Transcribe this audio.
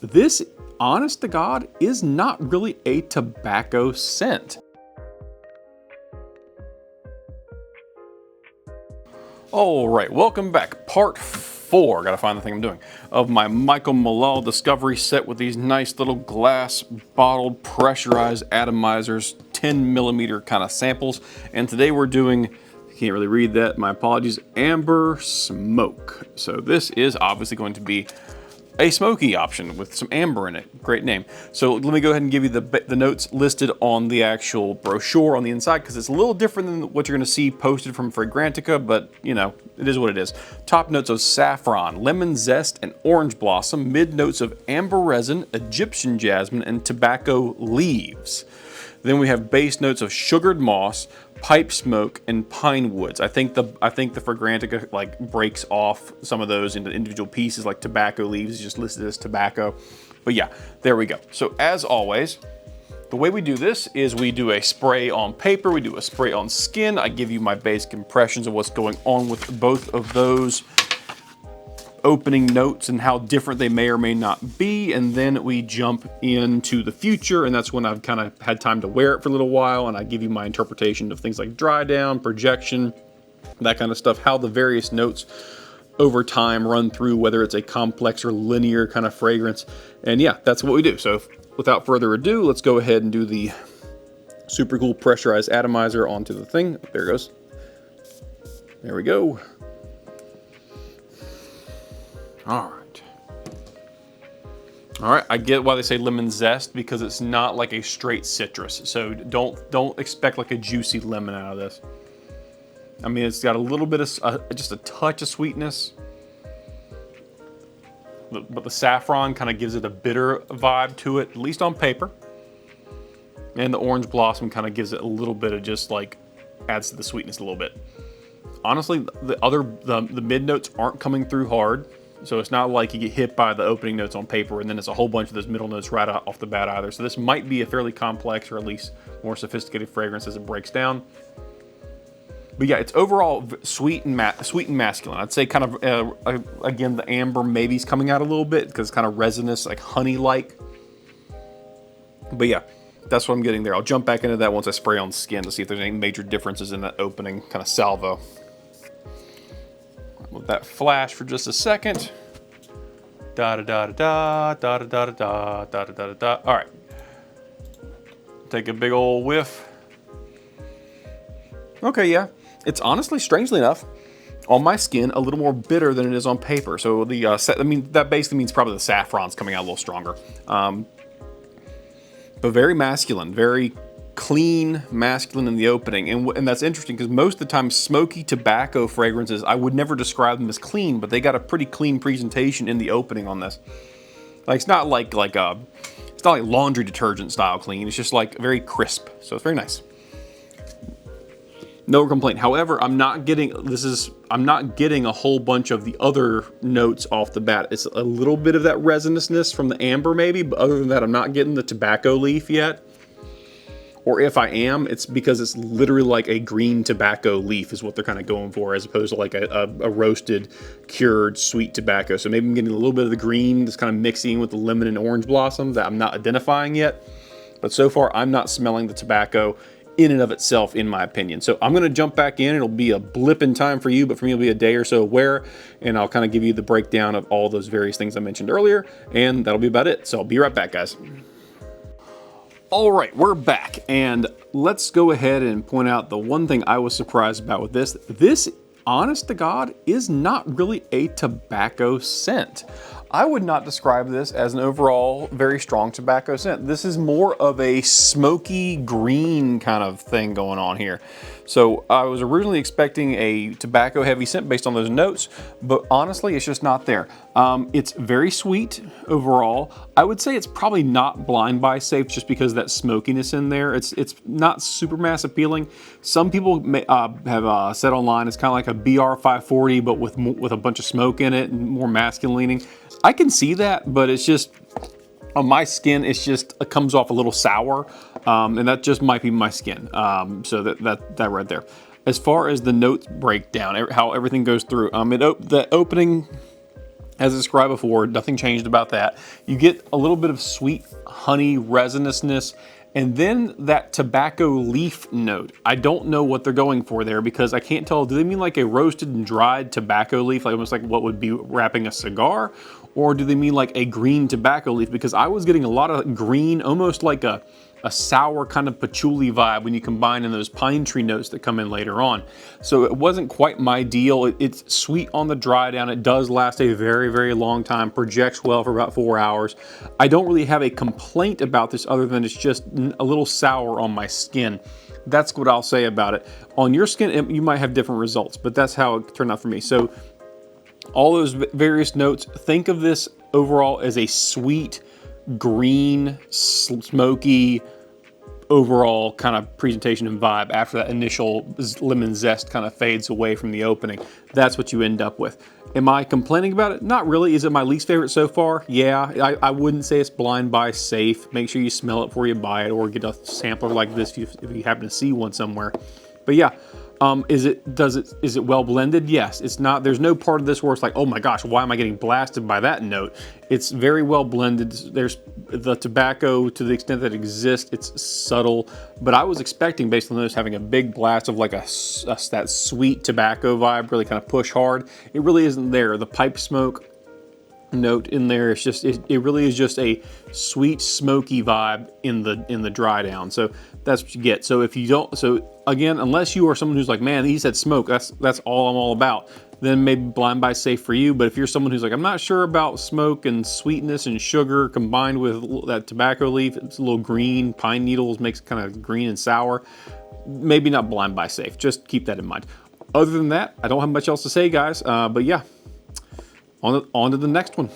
This, honest to God, is not really a tobacco scent. All right, welcome back. Part 4, gotta find the thing I'm doing, of my Michael Malul Discovery Set with these nice little glass bottled pressurized atomizers, 10mm kind of samples. And today we're doing, you can't really read that, my apologies, Amber Smoke. So this is obviously going to be a smoky option with some amber in it. Great name. So let me go ahead and give you the notes listed on the actual brochure on the inside, because it's a little different than what you're going to see posted from Fragrantica, but you know, it is what it is. Top notes of saffron, lemon zest, and orange blossom. Mid notes of amber resin, Egyptian jasmine, and tobacco leaves. Then we have base notes of sugared moss, pipe smoke, and pine woods. I think the Fragrantica like breaks off some of those into individual pieces, like tobacco leaves is just listed as tobacco. But yeah, there we go. So as always, the way we do this is we do a spray on paper, we do a spray on skin. I give you my basic impressions of what's going on with both of those opening notes and how different they may or may not be, and then we jump into the future, and that's when I've kind of had time to wear it for a little while, and I give you my interpretation of things like dry down, projection, that kind of stuff, how the various notes over time run through, whether it's a complex or linear kind of fragrance. And yeah, that's what we do. So without further ado, let's go ahead and do the super cool pressurized atomizer onto the thing. There it goes. There we go. All right, I get why they say lemon zest, because it's not like a straight citrus. So don't expect like a juicy lemon out of this. I mean, it's got a little bit of, just a touch of sweetness. But the saffron kind of gives it a bitter vibe to it, at least on paper. And the orange blossom kind of gives it a little bit of just like, adds to the sweetness a little bit. Honestly, the mid notes aren't coming through hard. So it's not like you get hit by the opening notes on paper and then it's a whole bunch of those middle notes right off the bat either. So this might be a fairly complex or at least more sophisticated fragrance as it breaks down. But yeah, it's overall sweet and masculine. I'd say kind of, again, the amber maybe's coming out a little bit because it's kind of resinous, like honey-like. But yeah, that's what I'm getting there. I'll jump back into that once I spray on skin to see if there's any major differences in that opening kind of salvo. Let that flash for just a second. Da da da da da da da da da da da da. All right. Take a big old whiff. Okay, yeah. It's honestly, strangely enough, on my skin a little more bitter than it is on paper. So the I mean, that basically means probably the saffron's coming out a little stronger. But very masculine, very clean, masculine in the opening. And that's interesting because most of the time smoky tobacco fragrances, I would never describe them as clean, but they got a pretty clean presentation in the opening on this. Like it's not like it's not like laundry detergent style clean. It's just like very crisp. So it's very nice. No complaint. However, I'm not getting a whole bunch of the other notes off the bat. It's a little bit of that resinousness from the amber maybe, but other than that, I'm not getting the tobacco leaf yet. Or if I am, it's because it's literally like a green tobacco leaf is what they're kind of going for, as opposed to like a roasted, cured, sweet tobacco. So maybe I'm getting a little bit of the green that's kind of mixing with the lemon and orange blossom that I'm not identifying yet. But so far, I'm not smelling the tobacco in and of itself, in my opinion. So I'm going to jump back in. It'll be a blip in time for you, but for me, it'll be a day or so wear, and I'll kind of give you the breakdown of all those various things I mentioned earlier, and that'll be about it. So I'll be right back, guys. All right, we're back, and let's go ahead and point out the one thing I was surprised about with this. This, honest to God, is not really a tobacco scent. I would not describe this as an overall very strong tobacco scent. This is more of a smoky green kind of thing going on here. So I was originally expecting a tobacco heavy scent based on those notes, but honestly, it's just not there. It's very sweet overall. I would say it's probably not blind buy safe just because of that smokiness in there. It's not super mass appealing. Some people may, have said online it's kind of like a BR 540, but with a bunch of smoke in it and more masculine leaning. I can see that, but it's just, on my skin, it comes off a little sour, and that just might be my skin. So that right there. As far as the notes breakdown, how everything goes through, the opening As described before, nothing changed about that. You get a little bit of sweet honey resinousness, and then that tobacco leaf note. I don't know what they're going for there because I can't tell. Do they mean like a roasted and dried tobacco leaf, like almost like what would be wrapping a cigar? Or do they mean like a green tobacco leaf? Because I was getting a lot of green, almost like a sour kind of patchouli vibe when you combine in those pine tree notes that come in later on. So it wasn't quite my deal. It's sweet on the dry down. It does last a very, very long time, projects well for about 4 hours. I don't really have a complaint about this other than it's just a little sour on my skin. That's what I'll say about it. On your skin, you might have different results, but that's how it turned out for me. So all those various notes, think of this overall as a sweet, green, smoky, overall kind of presentation and vibe. After that initial lemon zest kind of fades away from the opening, that's what you end up with. Am I complaining about it? Not really. Is it my least favorite so far? Yeah, I wouldn't say it's blind buy safe. Make sure you smell it before you buy it, or get a sampler like this if you happen to see one somewhere. But yeah, is it well blended? Yes. It's not. There's no part of this where it's like, oh my gosh, why am I getting blasted by that note? It's very well blended. There's the tobacco to the extent that it exists. It's subtle, but I was expecting, based on this, having a big blast of like that sweet tobacco vibe, really kind of push hard. It really isn't there. The pipe smoke note in there, it's just it really is just a sweet smoky vibe in the dry down. So that's what you get. So if you don't, so again, unless you are someone who's like, man, he said smoke, that's all I'm all about, then maybe blind buy safe for you. But if you're someone who's like, I'm not sure about smoke and sweetness and sugar combined with that tobacco leaf, it's a little green, pine needles makes it kind of green and sour, maybe not blind buy safe. Just keep that in mind. Other than that, I don't have much else to say, guys, but yeah, on to the next one.